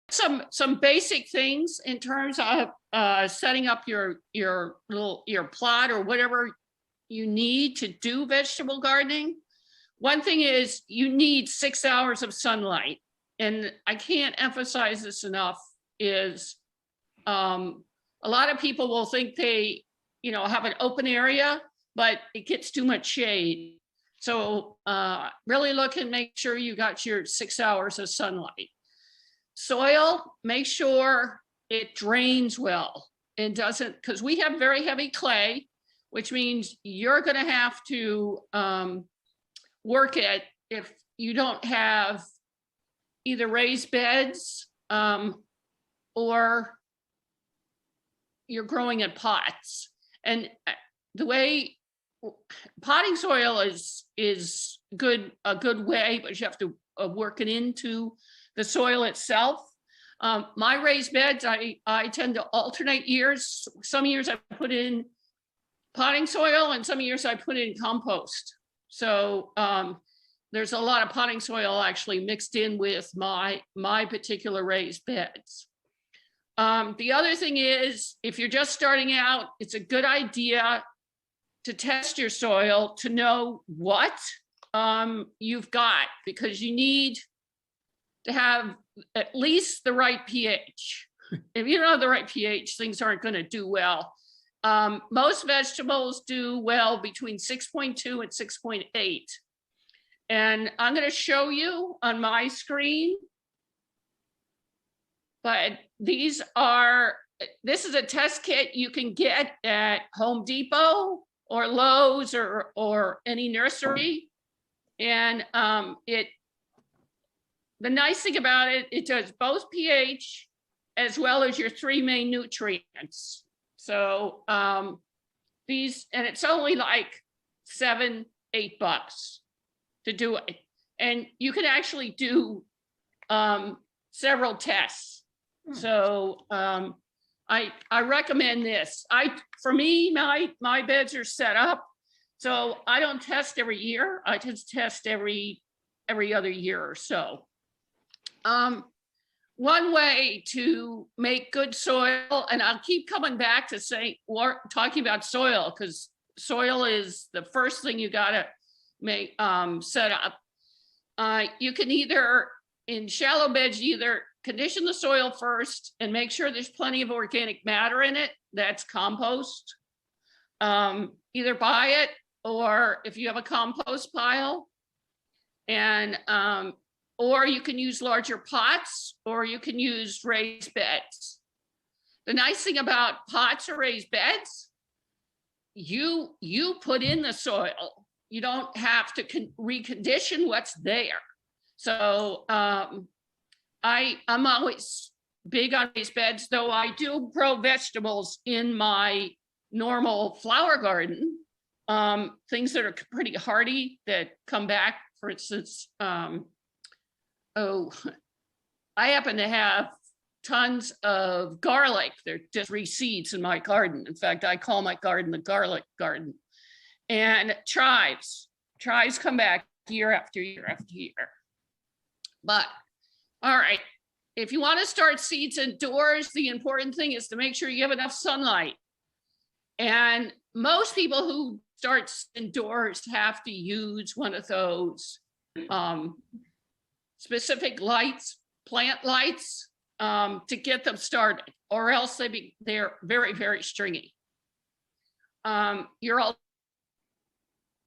some basic things in terms of setting up your plot or whatever you need to do vegetable gardening. One thing is you need 6 hours of sunlight, and I can't emphasize this enough. Is a lot of people will think they have an open area, but it gets too much shade. So really look and make sure you got your 6 hours of sunlight. Soil, make sure it drains well and doesn't, because we have very heavy clay, which means you're going to have to work it if you don't have either raised beds or you're growing in pots. And the way potting soil is good, a good way, but you have to work it into the soil itself. My raised beds, I tend to alternate years. Some years I put in potting soil and some years I put in compost. So there's a lot of potting soil actually mixed in with my particular raised beds. The other thing is, if you're just starting out, it's a good idea to test your soil to know what you've got, because you need to have at least the right pH. If you don't have the right pH, things aren't going to do well. Most vegetables do well between 6.2 and 6.8. And I'm going to show you on my screen. But this is a test kit you can get at Home Depot or Lowe's or any nursery. And the nice thing about it, it does both pH as well as your 3 main nutrients. So and it's only like $7-8 to do it. And you can actually do several tests. So I recommend this. For me, my beds are set up, so I don't test every year. I just test every other year or so. One way to make good soil, and I'll keep coming back to talking about soil, because soil is the first thing you gotta make set up. You can either, in shallow beds, either condition the soil first and make sure there's plenty of organic matter in it. That's compost. Either buy it, or if you have a compost pile, and or you can use larger pots, or you can use raised beds. The nice thing about pots or raised beds, you put in the soil. You don't have to recondition what's there. So I'm always big on raised beds, though I do grow vegetables in my normal flower garden, things that are pretty hardy that come back. For instance, I happen to have tons of garlic. They're just reseeds in my garden. In fact, I call my garden the garlic garden. And chives come back year after year after year. But all right, if you want to start seeds indoors, the important thing is to make sure you have enough sunlight. And most people who start indoors have to use one of those specific lights, plant lights, to get them started, or else they're very, very stringy. Your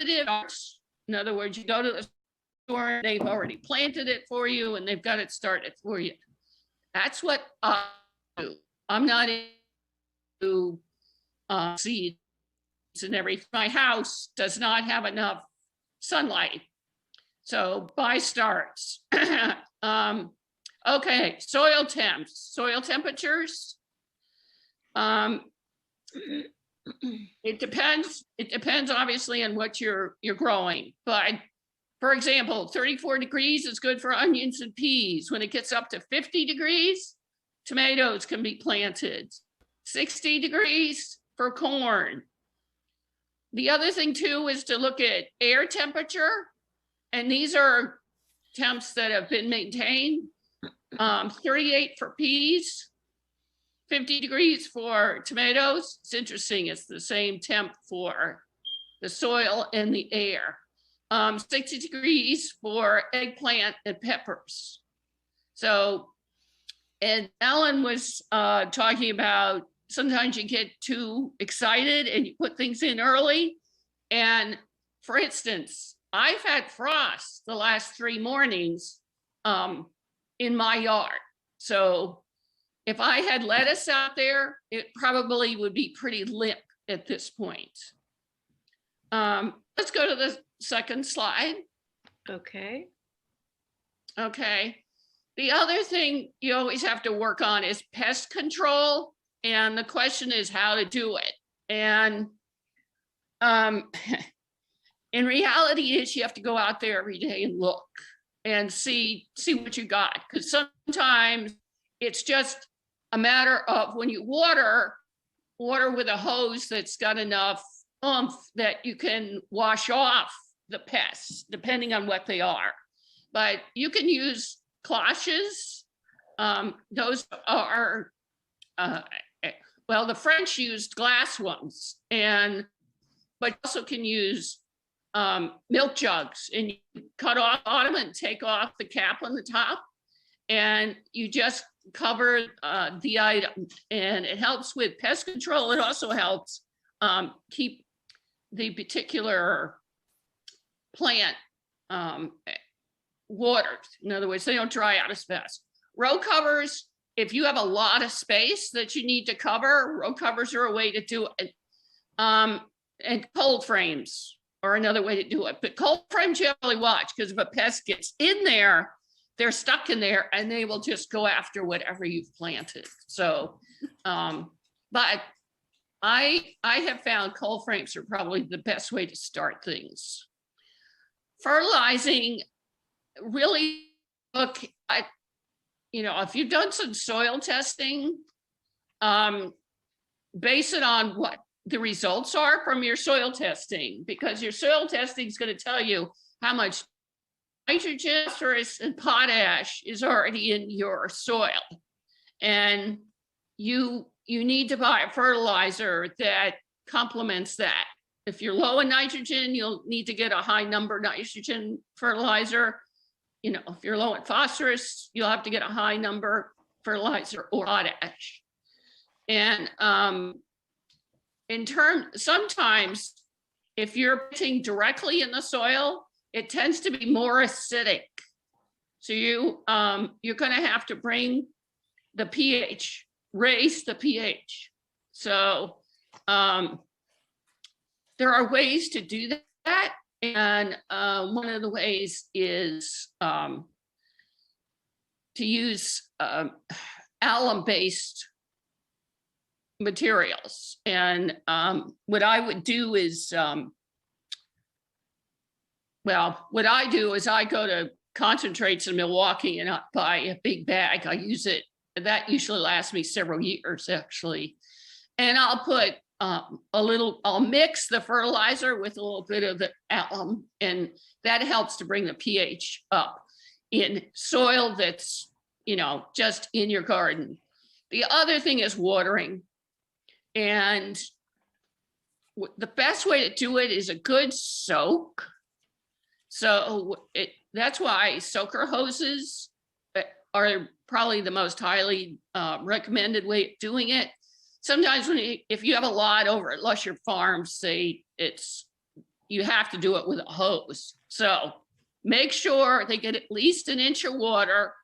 alternatives, in other words, you go to the store, they've already planted it for you and they've got it started for you. That's what I do. I'm not into seeds and everything. My house does not have enough sunlight. So buy starts. Okay, soil temps, soil temperatures. It depends obviously on what you're growing, but for example, 34 degrees is good for onions and peas. When it gets up to 50 degrees, tomatoes can be planted. 60 degrees for corn. The other thing too is to look at air temperature, and these are temps that have been maintained. 38 for peas, 50 degrees for tomatoes. It's interesting, it's the same temp for the soil and the air. 60 degrees for eggplant and peppers. So, and Ellen was talking about sometimes you get too excited and you put things in early. And for instance, I've had frost the last 3 mornings in my yard. So if I had lettuce out there, it probably would be pretty limp at this point. Let's go to the second slide. Okay. Okay. The other thing you always have to work on is pest control. And the question is how to do it. And in reality is you have to go out there every day and look and see what you got. Because sometimes it's just a matter of when you water with a hose that's got enough oomph that you can wash off the pests, depending on what they are. But you can use cloches. Those are, well, the French used glass ones, but you also can use milk jugs, and you cut off the bottom and take off the cap on the top, and you just cover the item, and it helps with pest control. It also helps keep the particular plant watered. In other words, they don't dry out as fast. Row covers, if you have a lot of space that you need to cover, row covers are a way to do it. And cold frames are another way to do it. But cold frames you have to really watch, because if a pest gets in there, they're stuck in there and they will just go after whatever you've planted. So, but I have found cold frames are probably the best way to start things. Fertilizing, really look at, if you've done some soil testing, base it on what the results are from your soil testing, because your soil testing is going to tell you how much nitrogen, phosphorus, and potash is already in your soil. And you need to buy a fertilizer that complements that. If you're low in nitrogen, you'll need to get a high number nitrogen fertilizer. If you're low in phosphorus, you'll have to get a high number fertilizer or potash. And sometimes if you're putting directly in the soil, it tends to be more acidic. So you're going to have to bring the pH, raise the pH. So there are ways to do that. And one of the ways is to use alum-based materials. And what I would do is, what I do is I go to Concentrates in Milwaukee and I buy a big bag. I use it. That usually lasts me several years, actually. And I'll put I'll mix the fertilizer with a little bit of the alum, and that helps to bring the pH up in soil that's, just in your garden. The other thing is watering. And the best way to do it is a good soak. So that's why soaker hoses are probably the most highly recommended way of doing it. Sometimes if you have a lot over at Lusher Farms, you have to do it with a hose. So make sure they get at least an inch of water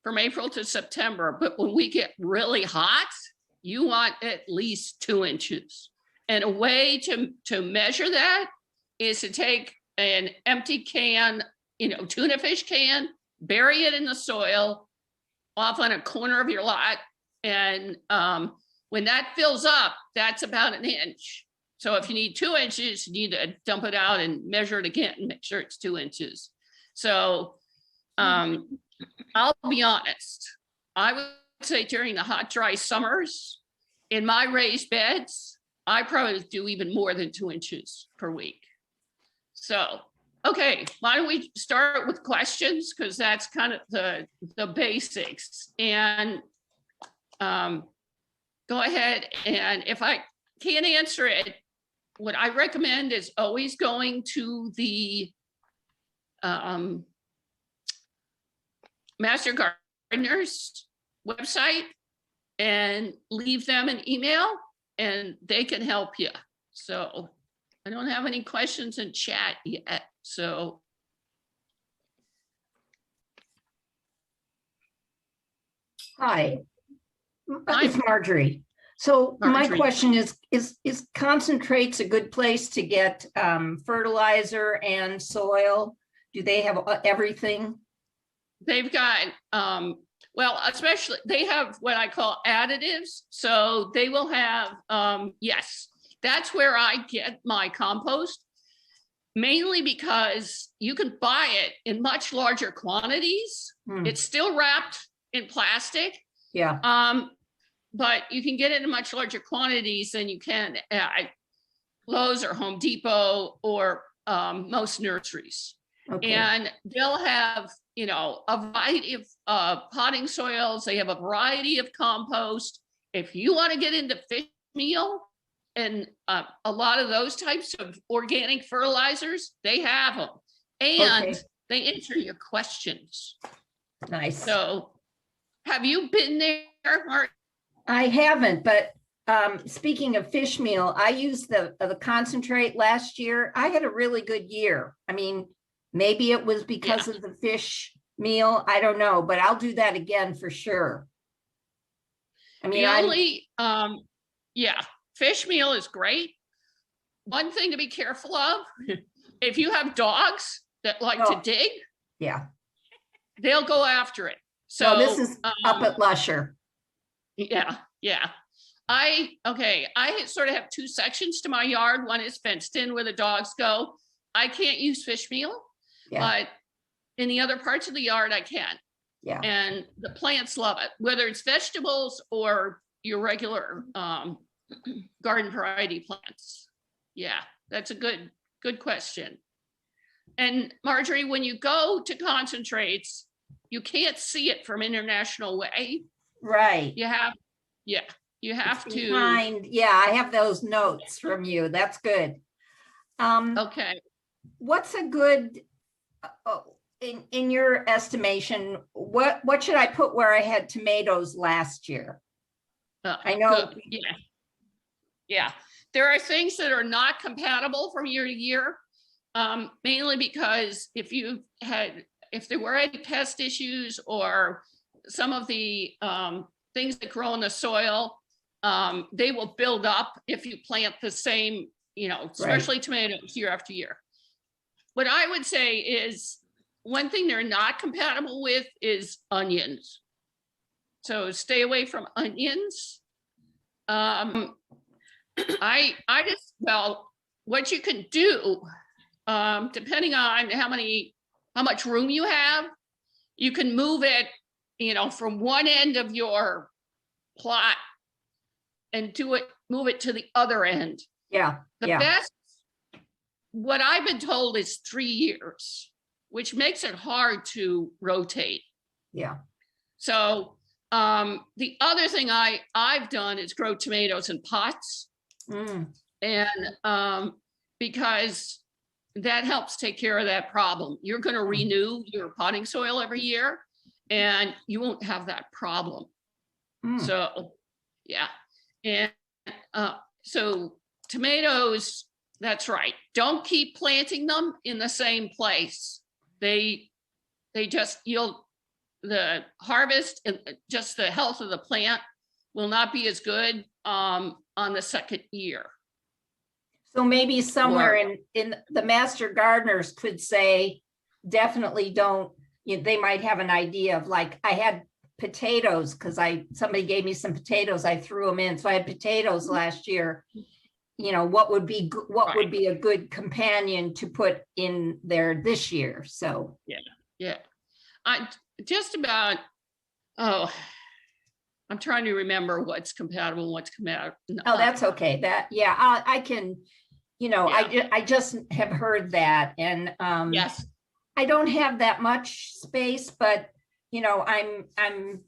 from April to September. But when we get really hot, you want at least 2 inches. And a way to measure that is to take an empty can, tuna fish can, bury it in the soil off on a corner of your lot. And when that fills up, that's about an inch. So if you need 2 inches, you need to dump it out and measure it again and make sure it's 2 inches. So I'll be honest. I would say during the hot, dry summers, in my raised beds, I probably do even more than 2 inches per week. So, Okay, why don't we start with questions? Because that's kind of the basics. And go ahead, and if I can't answer it, what I recommend is always going to the Master Gardener's website and leave them an email and they can help you. So I don't have any questions in chat yet, so. Hi, it's Marjorie. So my question is concentrates a good place to get fertilizer and soil? Do they have everything? They've got, well, especially they have what I call additives. So they will have, yes, that's where I get my compost, mainly because you can buy it in much larger quantities. It's still wrapped in plastic. Yeah. But you can get it in much larger quantities than you can at Lowe's or Home Depot or most nurseries. Okay. And they'll have, you know, a variety of potting soils. They have a variety of compost. If you want to get into fish meal and a lot of those types of organic fertilizers, they have them. And they answer your questions. Nice. So have you been there, Mark? I haven't, but speaking of fish meal, I used the concentrate last year. I had a really good year. I mean, maybe it was because of the fish meal. I don't know, but I'll do that again for sure. I mean, fish meal is great. One thing to be careful of, if you have dogs that like to dig, they'll go after it. So this is up at Lusher. Yeah. I sort of have two sections to my yard. One is fenced in where the dogs go. I can't use fish meal, but in the other parts of the yard, I can. Yeah. And the plants love it, whether it's vegetables or your regular garden variety plants. Yeah, that's a good question. And Marjorie, when you go to concentrates, you can't see it from International Way. Right. You have to. I have those notes from you. That's good. Okay. What's a good, in your estimation, what should I put where I had tomatoes last year? I know. Yeah. There are things that are not compatible from year to year, mainly because if there were any pest issues or some of the things that grow in the soil, they will build up if you plant the same, especially tomatoes year after year. What I would say is one thing they're not compatible with is onions. So stay away from onions. What you can do, depending on how much room you have, you can move it, from one end of your plot and move it to the other end. Yeah. The best, what I've been told is 3 years, which makes it hard to rotate. Yeah. So the other thing I've done is grow tomatoes in pots. And because that helps take care of that problem. You're going to renew your potting soil every year and you won't have that problem. So, yeah. And so tomatoes, that's right. Don't keep planting them in the same place. The harvest and just the health of the plant will not be as good on the second year. So maybe somewhere in the master gardeners could say, definitely don't, they might have an idea of, like, I had potatoes because somebody gave me some potatoes, I threw them in. So I had potatoes last year. What would be a good companion to put in there this year? So yeah. I'm trying to remember what's compatible and what's compatible. Oh, that's okay. I can, you know, Yeah. I just have heard that, and Yes, I don't have that much space, but you know, I'm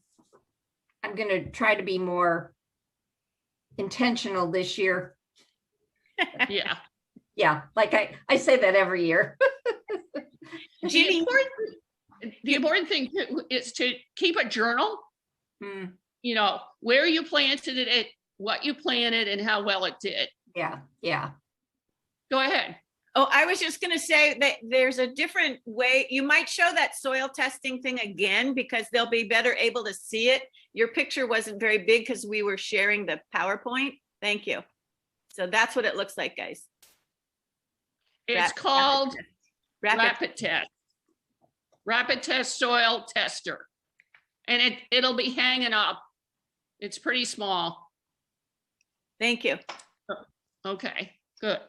gonna try to be more intentional this year. yeah. Yeah, like I say that every year. The Ginny, important thing is to keep a journal, Mm, you know, where you planted it, what you planted and how well it did. yeah, yeah. Go ahead. oh, I was just gonna say that there's a different way. You might show that soil testing thing again because they'll be better able to see it. Your picture wasn't very big because we were sharing the PowerPoint. Thank you. So that's what it looks like, guys. It's called Rapid. Rapid Test. Rapid Test Soil Tester. And it'll be hanging up. It's pretty small. Thank you. Okay, good.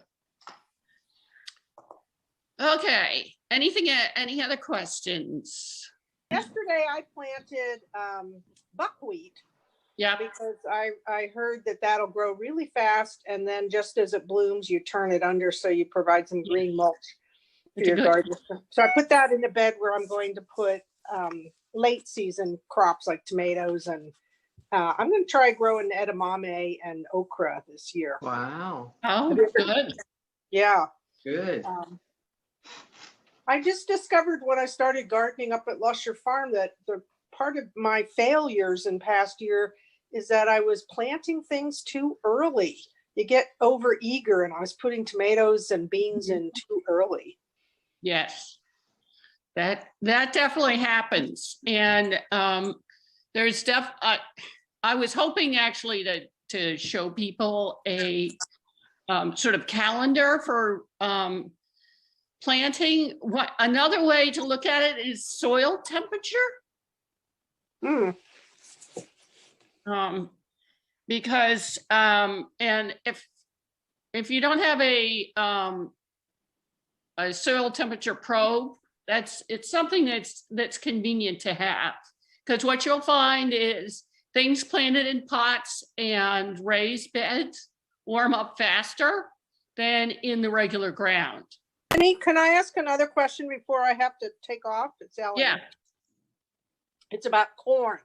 Okay, any other questions? Yesterday I planted buckwheat Yeah, because I heard that that'll grow really fast, and then just as it blooms, you turn it under so you provide some green mulch for It's a your good- garden. So I put that in the bed where I'm going to put late season crops like tomatoes, and I'm going to try growing edamame and okra this year. Wow, oh, good. Yeah. good. I just discovered when I started gardening up at Lusher Farm that the part of my failures in past year is that I was planting things too early. You get over eager, and I was putting tomatoes and beans in too early. Yes, that definitely happens. And there's I was hoping actually to show people a sort of calendar for planting. What another way to look at it is soil temperature. Hmm. Because and if you don't have a soil temperature probe, it's something that's convenient to have, because what you'll find is things planted in pots and raised beds warm up faster than in the regular ground. Penny, can I ask another question before I have to take off? It's Ellen. Yeah. It's about corn.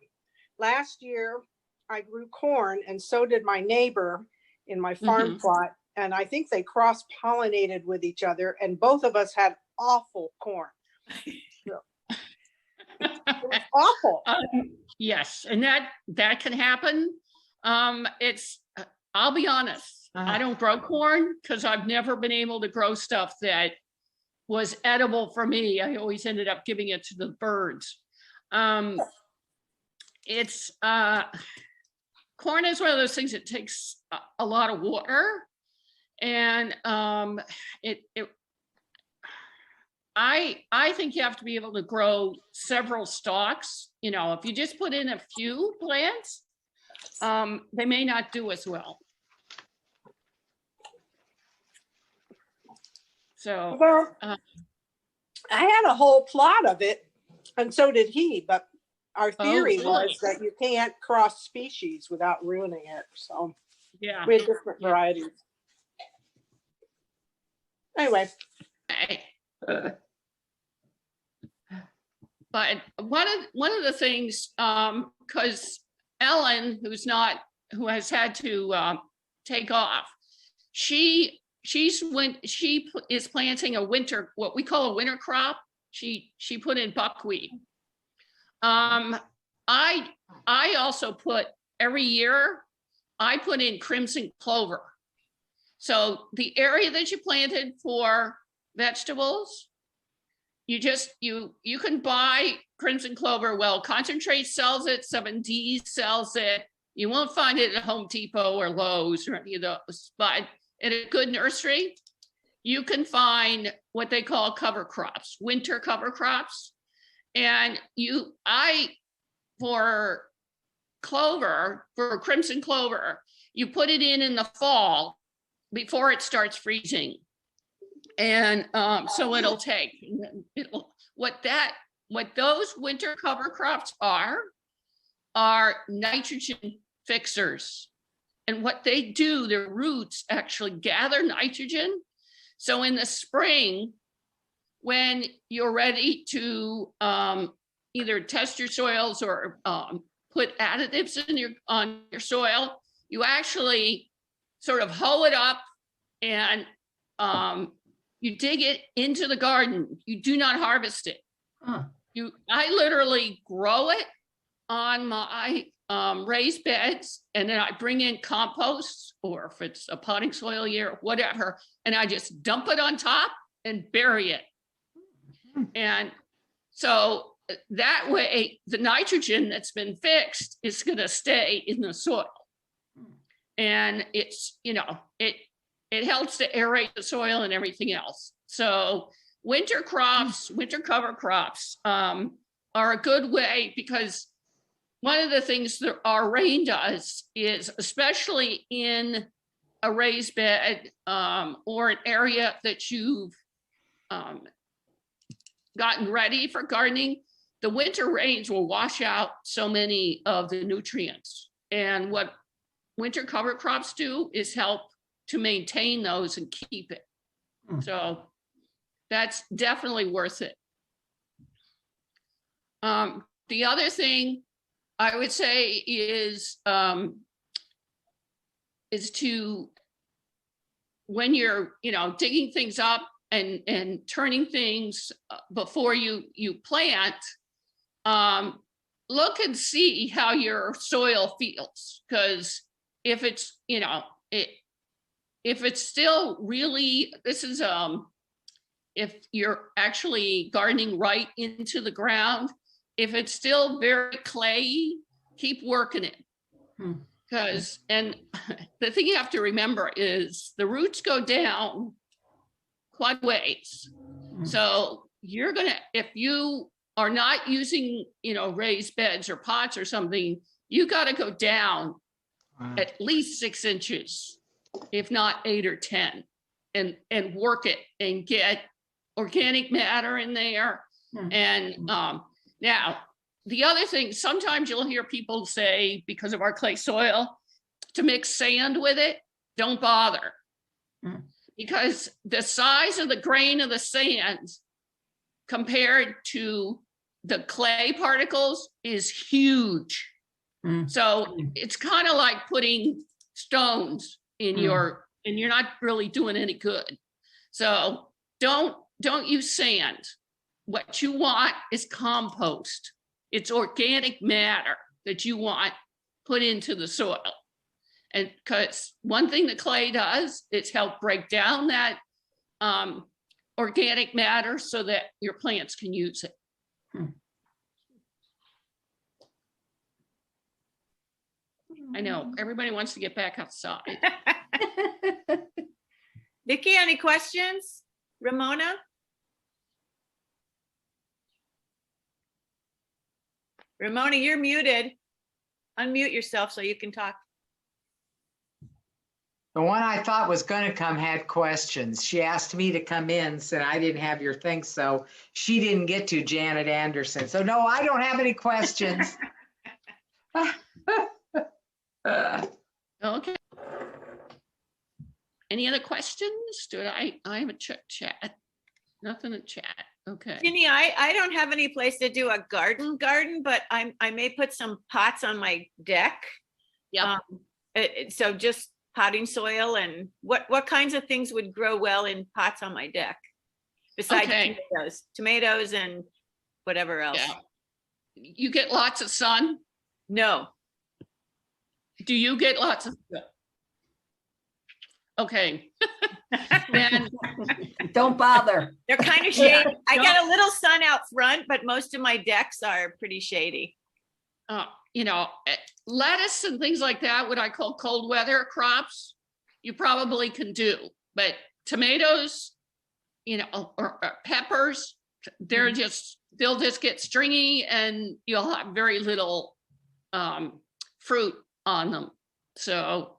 Last year, I grew corn, and so did my neighbor in my farm plot. And I think they cross-pollinated with each other, and both of us had awful corn. So, it was awful. Yes, and that can happen. I'll be honest, I don't grow corn because I've never been able to grow stuff that was edible for me. I always ended up giving it to the birds. It's corn is one of those things that takes a lot of water, and I think you have to be able to grow several stalks. You know, if you just put in a few plants, they may not do as well. So, Well, I had a whole plot of it, and so did he, but our theory really? was that you can't cross species without ruining it. So yeah. we had different varieties. Anyway. Okay. But one of the things, because Ellen, who has had to take off, she is planting what we call a winter crop. She put in buckwheat. I also put every year, I put in crimson clover. So the area that you planted for vegetables, you can buy crimson clover. Well, Concentrate sells it, 7D sells it. You won't find it at Home Depot or Lowe's or any of those, but in a good nursery, you can find what they call cover crops, winter cover crops. And for crimson clover, you put it in the fall before it starts freezing. And so it'll take, what those winter cover crops are nitrogen fixers. And what they do, their roots actually gather nitrogen. So in the spring, when you're ready to either test your soils or put additives in on your soil, you actually sort of hoe it up and you dig it into the garden. You do not harvest it. Huh. I literally grow it on my raised beds, and then I bring in compost, or if it's a potting soil year, whatever, and I just dump it on top and bury it. And so that way, the nitrogen that's been fixed is going to stay in the soil. And it's, you know, it helps to aerate the soil and everything else. So winter crops, winter cover crops are a good way, because one of the things that our rain does is, especially in a raised bed or an area that you've gotten ready for gardening, the winter rains will wash out so many of the nutrients. And what winter cover crops do is help to maintain those and keep it. So that's definitely worth it. The other thing I would say is to, when you're, you know, digging things up and turning things before you plant, look and see how your soil feels. Because if it's, you know, if it's still really, this is if you're actually gardening right into the ground, if it's still very clayey, keep working it. Because, and the thing you have to remember is the roots go down quite ways. So you're gonna, if you are not using, you know, raised beds or pots or something, you got to go down at least 6 inches, if not 8 or 10, and work it and get organic matter in there. And now, the other thing, sometimes you'll hear people say, because of our clay soil, to mix sand with it, don't bother. Because the size of the grain of the sand compared to the clay particles is huge. So it's kind of like putting stones in your, and you're not really doing any good. So don't use sand. What you want is compost. It's organic matter that you want put into the soil. And because one thing the clay does is help break down that organic matter so that your plants can use it. I know everybody wants to get back outside. Vicki, any questions? Ramona? Ramona, you're muted. Unmute yourself so you can talk. The one I thought was going to come had questions. She asked me to come in, said I didn't have your thing, so she didn't get to, Janet Anderson. So no, I don't have any questions. Okay. Any other questions? I haven't checked chat. Nothing in chat. Okay. Ginny, I don't have any place to do a garden, but I may put some pots on my deck. Yeah. So just potting soil, and what kinds of things would grow well in pots on my deck besides tomatoes and whatever else? Yeah. You get lots of sun? No. Do you get lots of sun? Okay. Then Don't bother. They're kind of shady. I get a little sun out front, but most of my decks are pretty shady. you know, lettuce and things like that, what I call cold weather crops, you probably can do. But tomatoes, you know, or peppers, they'll just get stringy and you'll have very little fruit on them. So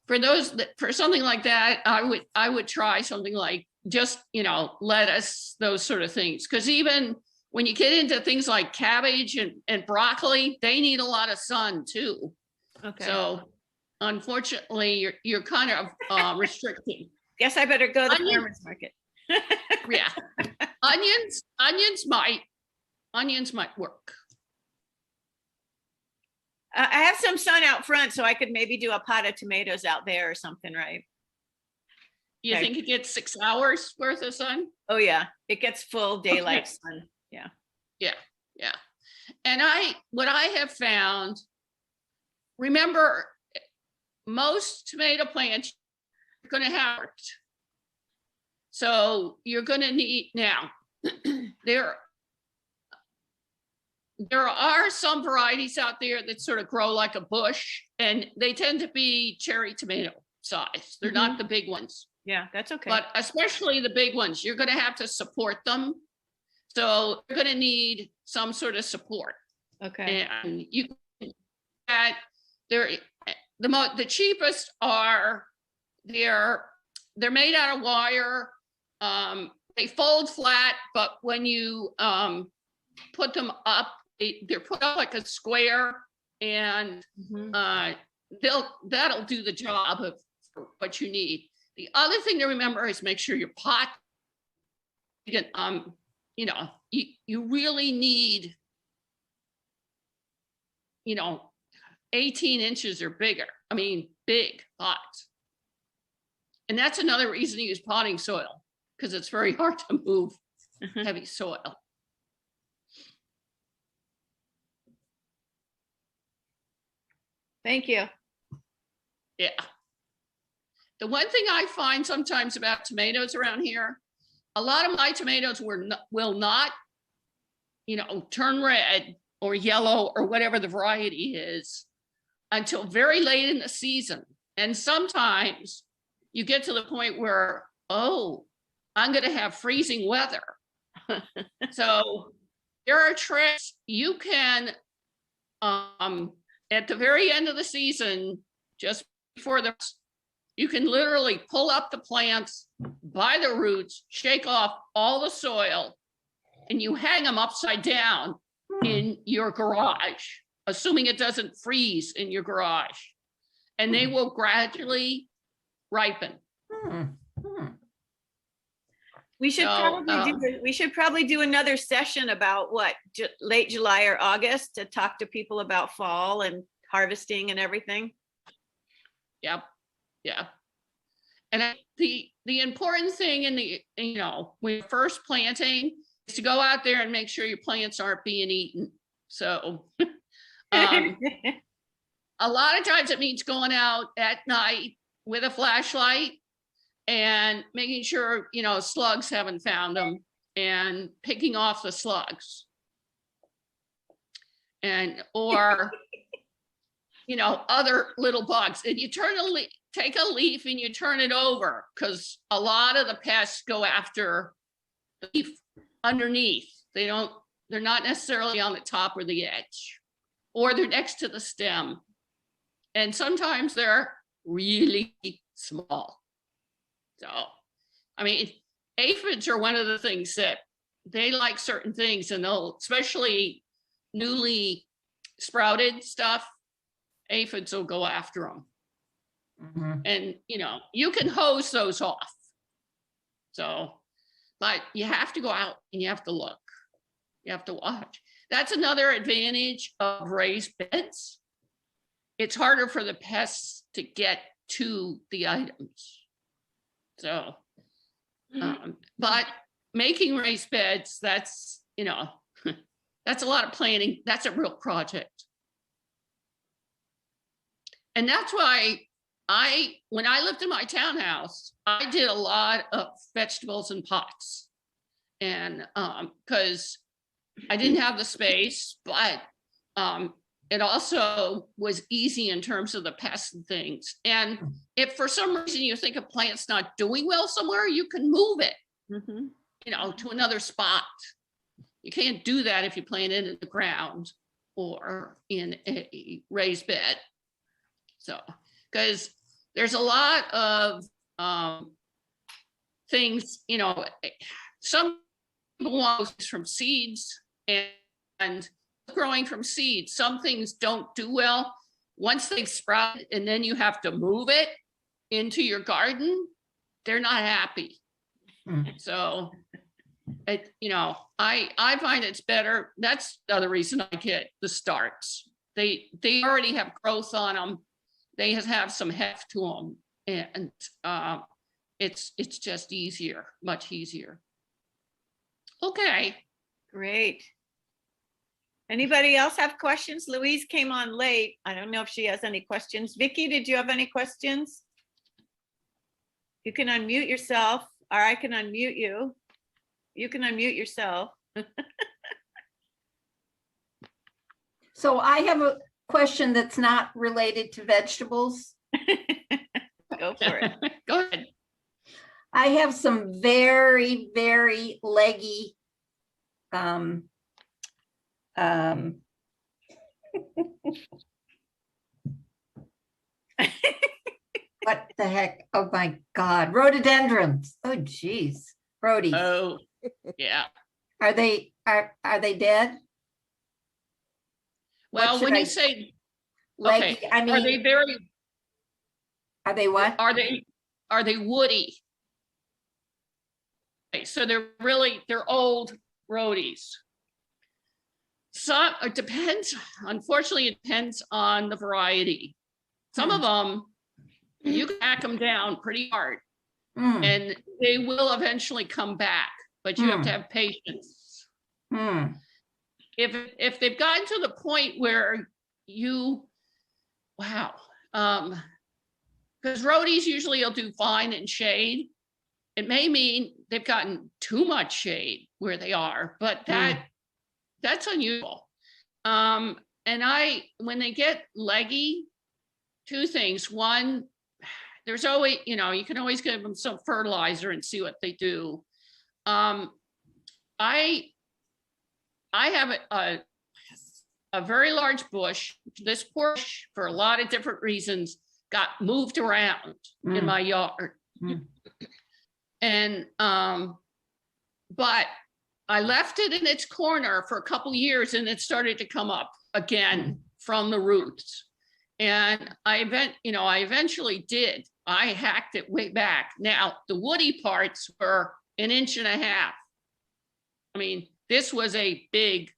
for something like that, I would try something like just, you know, lettuce, those sort of things. Because even when you get into things like cabbage and broccoli, they need a lot of sun too. Okay. So unfortunately, you're kind of restricting. Guess I better go to the Onion- farmer's market. Yeah, onions might work. I have some sun out front, so I could maybe do a pot of tomatoes out there or something, right? You Okay. think it gets 6 hours worth of sun? Oh, yeah, it gets full daylight Okay. sun. Yeah. Yeah. And what I have found, remember, most tomato plants are going to have it. So you're going to need, now, there are some varieties out there that sort of grow like a bush, and they tend to be cherry tomato size. They're not the big ones. Yeah, that's okay. But especially the big ones, you're going to have to support them. So you're going to need some sort of support. Okay. And you can get the cheapest are they're made out of wire. They fold flat, but when you put them up, they're put up like a square, and Mhm. that'll do the job of what you need. The other thing to remember is make sure your pot, you can, you really need, 18 inches or bigger. I mean, big pots. And that's another reason to use potting soil, because it's very hard to move heavy soil. Thank you. Yeah. The one thing I find sometimes about tomatoes around here, a lot of my tomatoes will not, turn red or yellow or whatever the variety is until very late in the season. And sometimes you get to the point where, oh, I'm going to have freezing weather. So there are tricks you can, at the very end of the season, just before you can literally pull up the plants by the roots, shake off all the soil, and you hang them upside down in your garage, assuming it doesn't freeze in your garage, and they will gradually ripen. We should probably do another session about what, late July or August, to talk to people about fall and harvesting and everything. Yep. Yeah. And the important thing when you're first planting is to go out there and make sure your plants aren't being eaten. So a lot of times it means going out at night with a flashlight and making sure, slugs haven't found them, and picking off the slugs. Or other little bugs. And you take a leaf and you turn it over, because a lot of the pests go after the leaf underneath. They're not necessarily on the top or the edge, or they're next to the stem. And sometimes they're really small. So, I mean, aphids are one of the things that they like certain things, and they'll, especially newly sprouted stuff, aphids will go after them. And, you can hose those off. So, but you have to go out and you have to look. You have to watch. That's another advantage of raised beds. It's harder for the pests to get to the items. So, but making raised beds, that's, that's a lot of planning. That's a real project. And that's why when I lived in my townhouse, I did a lot of vegetables in pots. And because I didn't have the space, but it also was easy in terms of the pests and things. And if for some reason you think a plant's not doing well somewhere, you can move it, to another spot. You can't do that if you plant it in the ground or in a raised bed. So, because there's a lot of things, some people want from seeds and growing from seeds. Some things don't do well once they've sprouted and then you have to move it into your garden, they're not happy. So, I find it's better. That's the other reason I get the starts. They already have growth on them. They have some heft to them, and it's just easier, much easier. Okay. Great. Anybody else have questions? Louise came on late. I don't know if she has any questions. Vicky, did you have any questions? You can unmute yourself, or I can unmute you. You can unmute yourself. So I have a question that's not related to vegetables. Go for it. Go ahead. I have some very, very leggy what the heck? Oh my God. Rhododendrons. Oh geez. Rhodies. Oh, yeah. Are they dead? Well, should when I- you say, Leggy, okay, I are they mean, very, are they what? are they woody? Okay, so they're old roadies. Some, it depends, unfortunately, it depends on the variety. Some of them, you can hack them down pretty hard Hmm, and they will eventually come back, but you have to have patience. hmm, If they've gotten to the point where wow, because roadies usually will do fine in shade. It may mean they've gotten too much shade where they are, but that's unusual. And when they get leggy, two things. One, there's always, you can always give them some fertilizer and see what they do. I have a very large bush. This bush, for a lot of different reasons, got moved around in my yard. And, but I left it in its corner for a couple years and it started to come up again from the roots. And I eventually did. I hacked it way back. Now, the woody parts were 1.5 inches. I mean, this was a big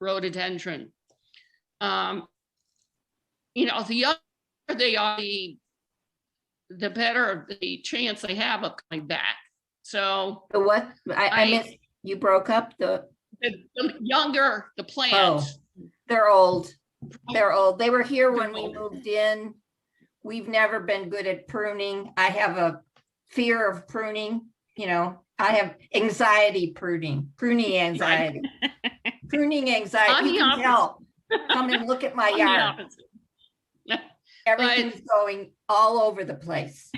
rhododendron. The younger they are, the better the chance they have of coming back. So the what? I missed, you broke up the younger the plant, they're old. They're old. They were here when we moved in. We've never been good at pruning. I have a fear of pruning, I have pruning anxiety. Pruning anxiety. I'm You the can opposite. tell. Come and look at my I'm the yard. opposite. Everything's going all over the place.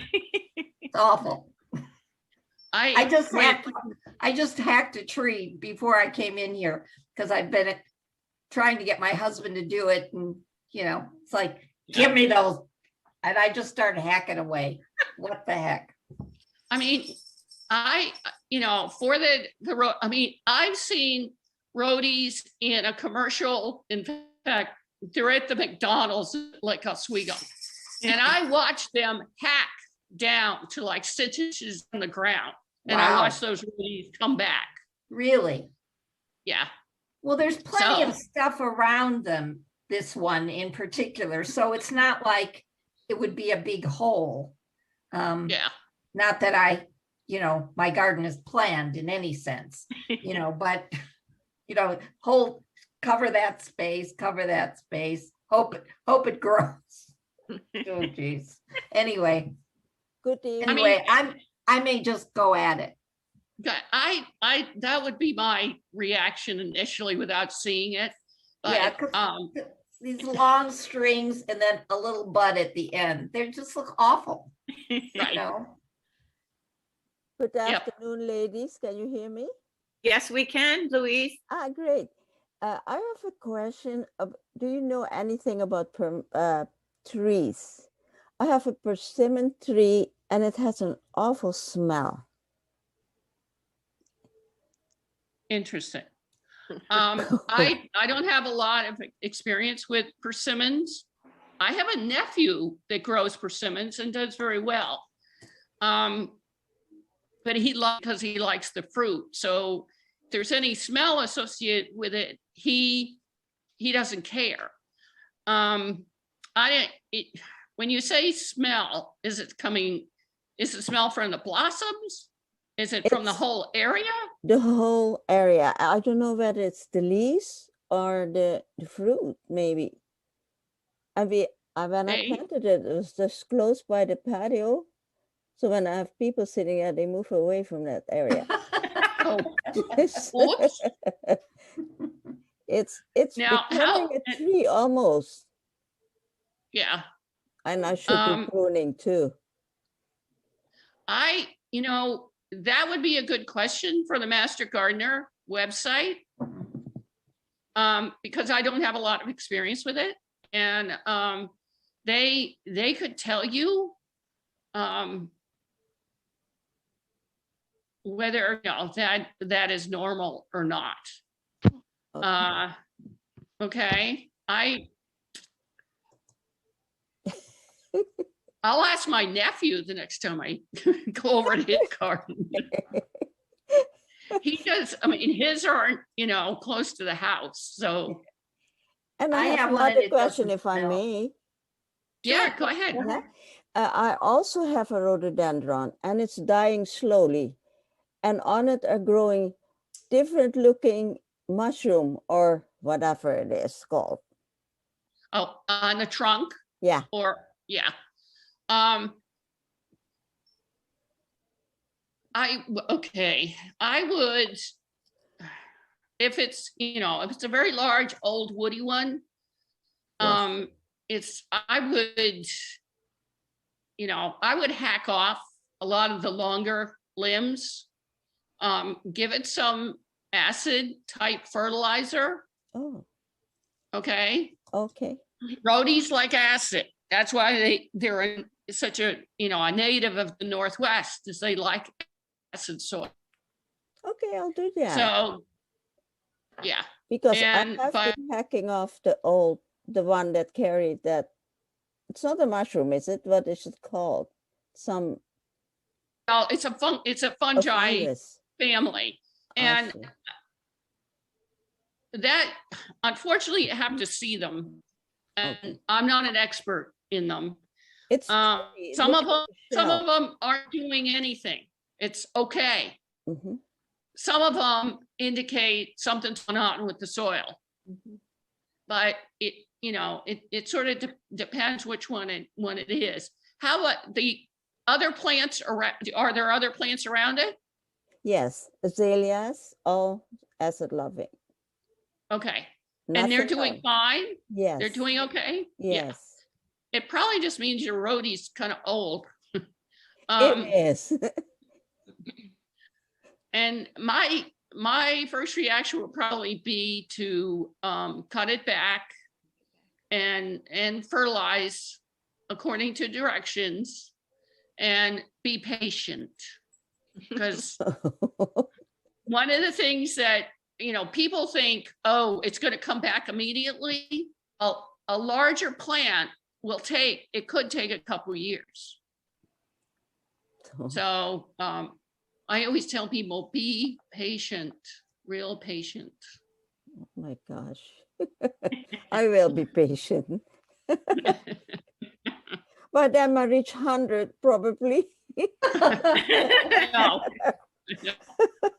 It's awful. I just hacked a tree before I came in here because I've been trying to get my husband to do it, and it's like, give me those, and I just started hacking away. What the heck? I mean, for the road, I mean, I've seen roadies in a commercial. In fact, they're at the McDonald's like Oswego, and I watch them hack down to like 6 inches on the ground, and I Wow. watch those roadies come back. Really? Yeah. Well, there's plenty So- of stuff around them, this one in particular, so it's not like it would be a big hole. Yeah. Not that my garden is planned in any sense, but, cover that space, hope it grows. Oh, geez. Anyway, Good evening. anyway, I may just go at it. That would be my reaction initially without seeing it. Yeah, But, 'cause these long strings and then a little bud at the end, they just look awful, right. Good Yep. afternoon, ladies. Can you hear me? Yes, we can, Louise. Great. I have a question. Do you know anything about trees? I have a persimmon tree and it has an awful smell. Interesting. I don't have a lot of experience with persimmons. I have a nephew that grows persimmons and does very well. But because he likes the fruit. So if there's any smell associated with it, he doesn't care. When you say smell, is it smell from the blossoms? Is it from the It's whole area? the whole area. I don't know whether it's the leaves or the fruit, maybe. When I Okay. planted it, it was just close by the patio. So when I have people sitting there, they move away from that area. Oh, it's oops. it's Now, becoming a tree almost. Yeah. And I should be pruning too. That would be a good question for the Master Gardener website. Because I don't have a lot of experience with it. And they could tell you whether that is normal or not. Okay. Okay. I'll ask my nephew the next time I go over to his garden. He does, his aren't, close to the house, so. And I I have have one another and it question, doesn't if I smell. may. Yeah, go ahead. Yeah. I also have a rhododendron, and it's dying slowly. And on it are growing different looking mushroom or whatever it is called. Oh, on the trunk? Yeah. Yeah. I would, if it's a very large old woody one, Yes. I would hack off a lot of the longer limbs, give it some acid type fertilizer. Oh, Okay. okay. Rhodies like acid. That's why they're such a native of the Northwest, is they like acid soil. Okay, I'll do that. So, yeah. Because I have been hacking off the one that carried that. It's not a mushroom, is it? What is it called? It's a fungi family. And that, unfortunately, you have to see them. And I'm not an expert in them. It's some of them aren't doing anything. It's okay. Mm-hmm. Some of them indicate something's going on with the soil. Mm-hmm. But it sort of depends which one it is. How about the other plants around? Are there other plants around it? Yes, azaleas, all acid loving. Okay. And they're doing fine? Yes. They're doing okay? Yes. Yeah. It probably just means your rhodie's kind of old. It is. And my first reaction would probably be to cut it back and fertilize according to directions and be patient. Because one of the things that people think, oh, it's going to come back immediately. A larger plant could take a couple years. So I always tell people, be patient, real patient. Oh my gosh. I will be patient. By then I reach 100 probably. No.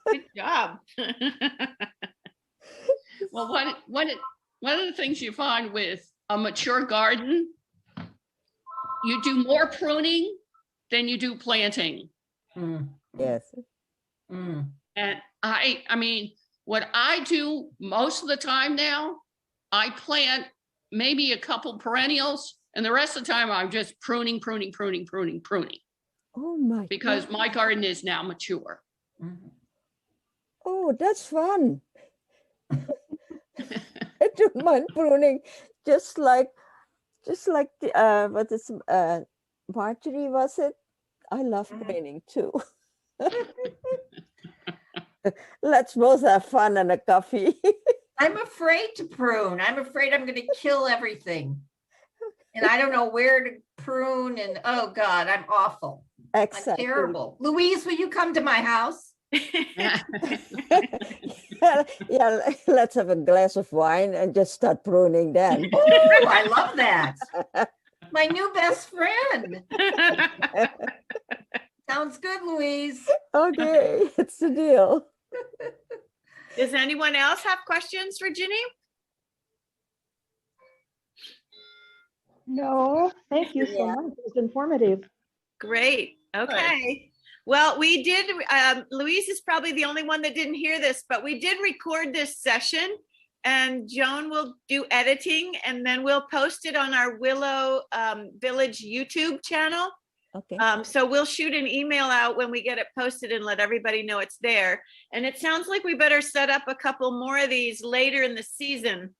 Good job. Well, one of the things you find with a mature garden, you do more pruning than you do planting. Yes. And what I do most of the time now, I plant maybe a couple perennials, and the rest of the time I'm just pruning. Oh my! Because my garden is now mature. Oh, that's fun. I don't mind pruning, just like what is Marjorie, was it? I love pruning too. Let's both have fun and a coffee. I'm afraid to prune. I'm afraid I'm going to kill everything. And I don't know where to prune and, oh God, I'm awful. I'm Exactly. terrible. Louise, will you come to my house? Yeah, let's have a glass of wine and just start pruning then. Oh, I love that. My new best friend. Sounds good, Louise. Okay, it's the deal. Does anyone else have questions for Ginny? No, thank you so Yeah. much. It was informative. Great. Okay. Well, we did, Louise is probably the only one that didn't hear this, but we did record this session and Joan will do editing and then we'll post it on our Willow Village YouTube channel. Okay. So we'll shoot an email out when we get it posted and let everybody know it's there. And it sounds like we better set up a couple more of these later in the season,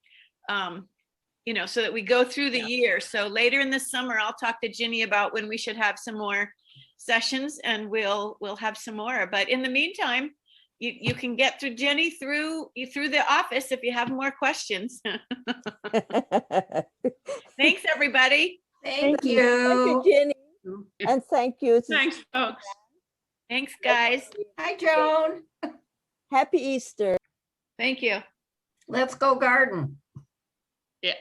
you know, so that we go through the year. So later in the summer, I'll talk to Ginny about when we should have some more sessions and we'll have some more. But in the meantime, you can get through Ginny through the office if you have more questions. Thanks, everybody. Thank Thank you, you. Jenny. And thank you. Thanks, folks. Thanks, guys. Hi, Joan. Happy Easter. Thank you. Let's go garden. Yeah.